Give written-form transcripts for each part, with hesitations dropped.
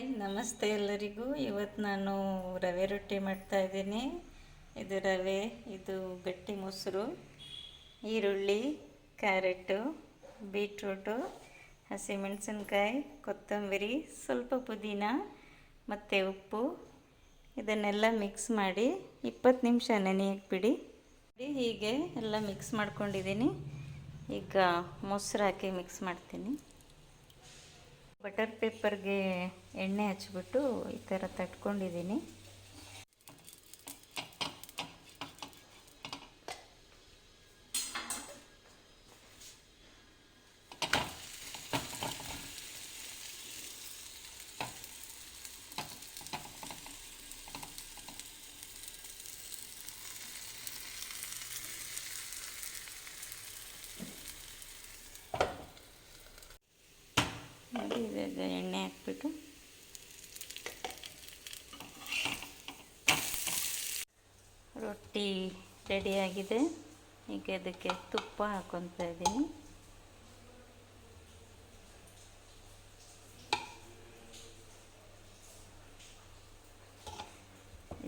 Hi ನಮಸ್ತೆ ಎಲ್ಲರಿಗೂ. ಇವತ್ತು ನಾನು ರವೆ ರೊಟ್ಟಿ ಮಾಡ್ತಾಯಿದ್ದೀನಿ. ಇದು ರವೆ, ಇದು ಗಟ್ಟಿ ಮೊಸರು, ಈರುಳ್ಳಿ, ಕ್ಯಾರೆಟು, ಬೀಟ್ರೂಟು, ಹಸಿಮೆಣಸಿನ್ಕಾಯಿ, ಕೊತ್ತಂಬರಿ, ಸ್ವಲ್ಪ ಪುದೀನ ಮತ್ತು ಉಪ್ಪು ಇದನ್ನೆಲ್ಲ ಮಿಕ್ಸ್ ಮಾಡಿ 20 ನಿಮಿಷ ನೆನೆಯಕ್ಕೆ ಬಿಡಿ. ಹೀಗೆ ಎಲ್ಲ ಮಿಕ್ಸ್ ಮಾಡ್ಕೊಂಡಿದ್ದೀನಿ. ಈಗ ಮೊಸರು ಹಾಕಿ ಮಿಕ್ಸ್ ಮಾಡ್ತೀನಿ. ಬಟರ್ ಪೇಪರ್ಗೆ ಎಣ್ಣೆ ಹಚ್ಬಿಟ್ಟು ಈ ಥರ ತಟ್ಕೊಂಡಿದ್ದೀನಿ. ನೋಡಿ, ಈಗ ಎಣ್ಣೆ ಹಾಕ್ಬಿಟ್ಟು ರೊಟ್ಟಿ ರೆಡಿಯಾಗಿದೆ. ಈಗ ಇದಕ್ಕೆ ತುಪ್ಪ ಹಾಕ್ಕೊತಾ ಇದ್ದೀನಿ.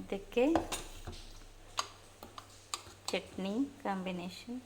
ಇದಕ್ಕೆ ಚಟ್ನಿ ಕಾಂಬಿನೇಷನ್.